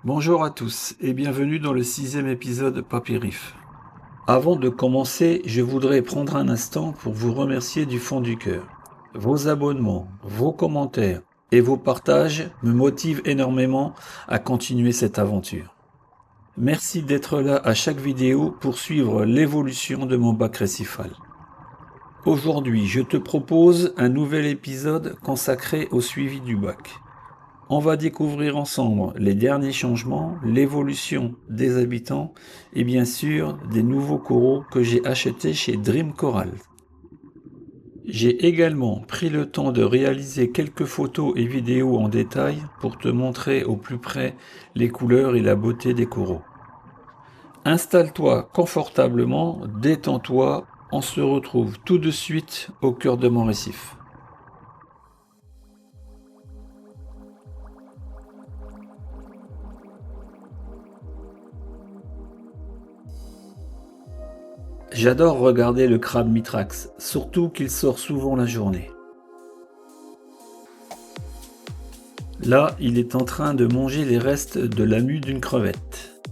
Bonjour à tous et bienvenue dans le 6e épisode Papyrif. Avant de commencer, je voudrais prendre un instant pour vous remercier du fond du cœur. Vos abonnements, vos commentaires et vos partages me motivent énormément à continuer cette aventure. Merci d'être là à chaque vidéo pour suivre l'évolution de mon bac récifal. Aujourd'hui, je te propose un nouvel épisode consacré au suivi du bac. On va découvrir ensemble les derniers changements, l'évolution des habitants et bien sûr des nouveaux coraux que j'ai achetés chez Dream Coral. J'ai également pris le temps de réaliser quelques photos et vidéos en détail pour te montrer au plus près les couleurs et la beauté des coraux. Installe-toi confortablement, détends-toi, on se retrouve tout de suite au cœur de mon récif. J'adore regarder le crabe mitrax, surtout qu'il sort souvent la journée. Là, il est en train de manger les restes de la mue d'une crevette.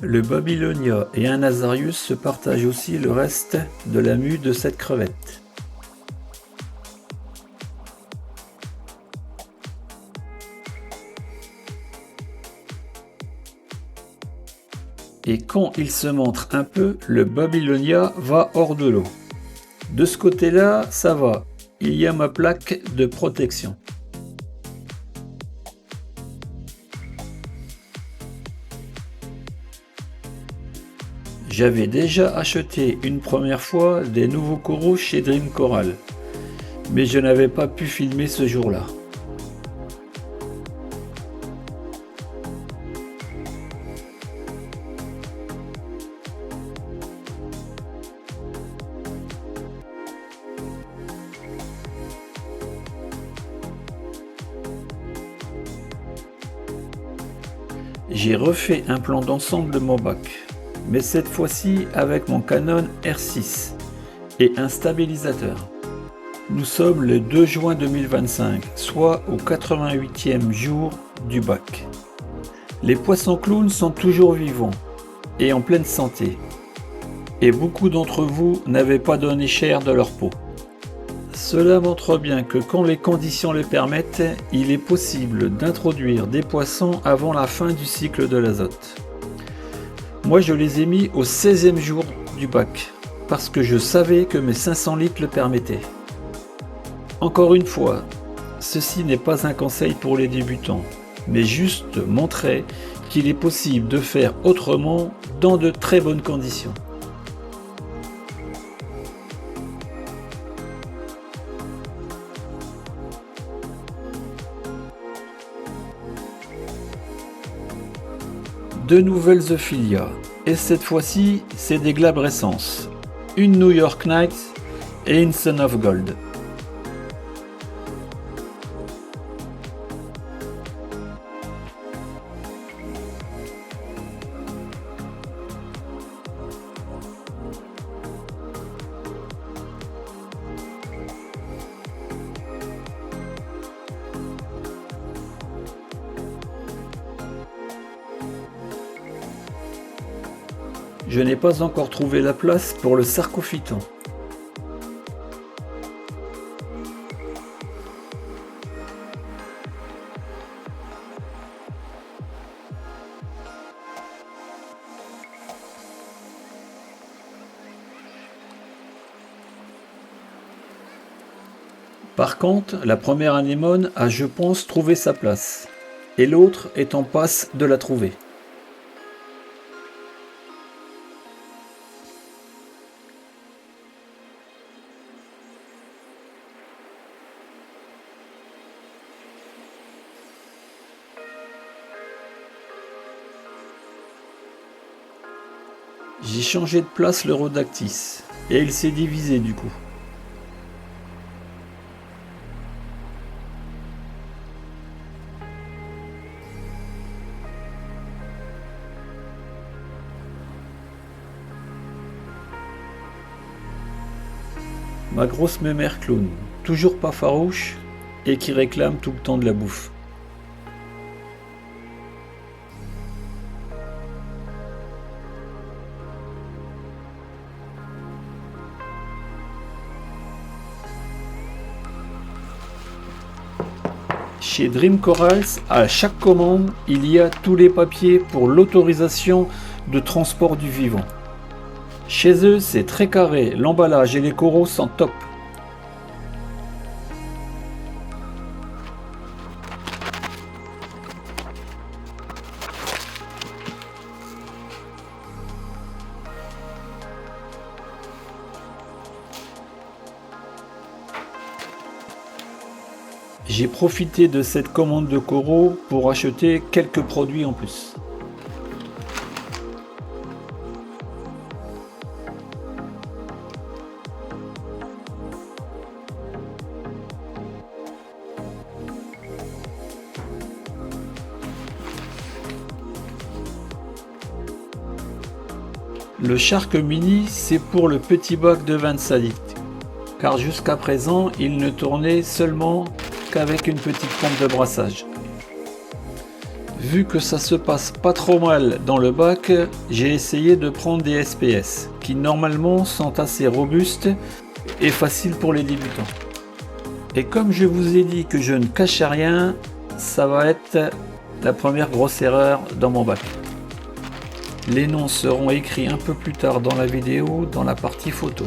Le Babylonia et un Azarius se partagent aussi le reste de la mue de cette crevette. Et quand il se montre un peu, le Babylonia va hors de l'eau. De ce côté-là, ça va. Il y a ma plaque de protection. J'avais déjà acheté une première fois des nouveaux coraux chez Dream Coral, mais je n'avais pas pu filmer ce jour-là. J'ai refait un plan d'ensemble de mon bac, mais cette fois-ci avec mon Canon R6 et un stabilisateur. Nous sommes le 2 juin 2025, soit au 88e jour du bac. Les poissons clowns sont toujours vivants et en pleine santé, et beaucoup d'entre vous n'avaient pas donné cher de leur peau. Cela montre bien que quand les conditions le permettent, il est possible d'introduire des poissons avant la fin du cycle de l'azote. Moi je les ai mis au 16e jour du bac, parce que je savais que mes 500 litres le permettaient. Encore une fois, ceci n'est pas un conseil pour les débutants, mais juste montrer qu'il est possible de faire autrement dans de très bonnes conditions. Deux nouvelles Ophilia, et cette fois-ci c'est des glabrescences, une New York Knight et une Son of Gold. Je n'ai pas encore trouvé la place pour le sarcophyton. Par contre, la première anémone a, je pense, trouvé sa place, et l'autre est en passe de la trouver. J'ai changé de place le Rhodactis, et il s'est divisé du coup. Ma grosse mémère clown, toujours pas farouche et qui réclame tout le temps de la bouffe. Chez Dream Corals, à chaque commande, il y a tous les papiers pour l'autorisation de transport du vivant. Chez eux, c'est très carré, l'emballage et les coraux sont top. J'ai profité de cette commande de coraux pour acheter quelques produits en plus. Le Shark Mini, c'est pour le petit bac de 25 litres, car jusqu'à présent, il ne tournait seulement qu'avec une petite pompe de brassage. Vu que ça se passe pas trop mal dans le bac, j'ai essayé de prendre des SPS, qui normalement sont assez robustes et faciles pour les débutants. Et comme je vous ai dit que je ne cachais rien, ça va être la première grosse erreur dans mon bac. Les noms seront écrits un peu plus tard dans la vidéo, dans la partie photo.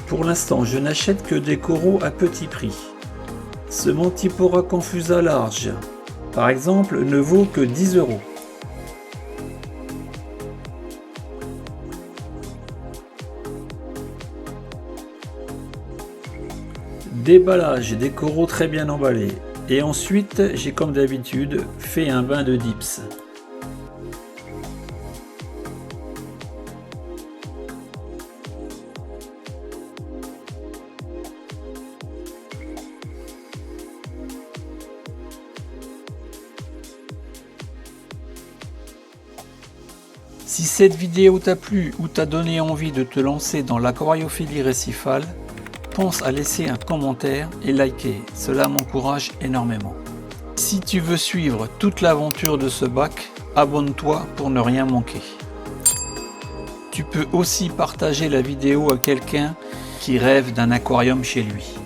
Pour l'instant, je n'achète que des coraux à petit prix. Ce Mantipora confusa large, par exemple, ne vaut que 10 €. Déballage des coraux très bien emballés. Et ensuite, j'ai comme d'habitude fait un bain de dips. Si cette vidéo t'a plu ou t'a donné envie de te lancer dans l'aquariophilie récifale, pense à laisser un commentaire et liker, cela m'encourage énormément. Si tu veux suivre toute l'aventure de ce bac, abonne-toi pour ne rien manquer. Tu peux aussi partager la vidéo à quelqu'un qui rêve d'un aquarium chez lui.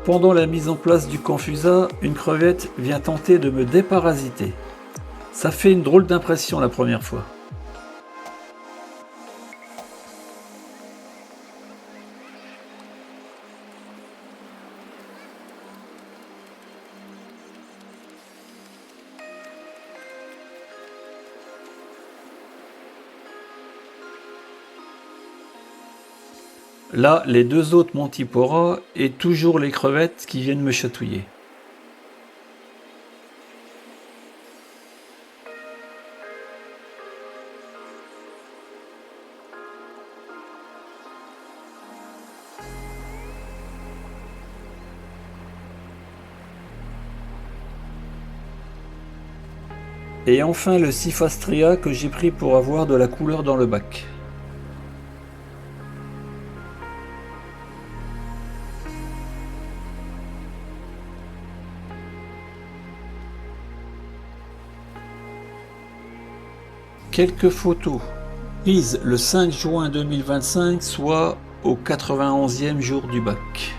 Pendant la mise en place du Confusa, une crevette vient tenter de me déparasiter. Ça fait une drôle d'impression la première fois. Là, les deux autres Mantipora et toujours les crevettes qui viennent me chatouiller. Et enfin le Cyphastrea que j'ai pris pour avoir de la couleur dans le bac. Quelques photos prises le 5 juin 2025, soit au 91e jour du bac.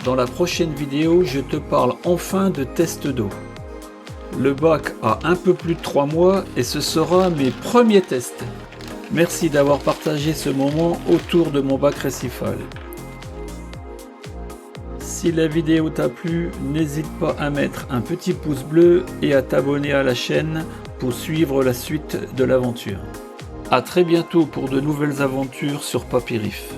Dans la prochaine vidéo, je te parle enfin de test d'eau. Le bac a un peu plus de 3 mois et ce sera mes premiers tests. Merci d'avoir partagé ce moment autour de mon bac récifal. Si la vidéo t'a plu, n'hésite pas à mettre un petit pouce bleu et à t'abonner à la chaîne pour suivre la suite de l'aventure. A très bientôt pour de nouvelles aventures sur Papyrif.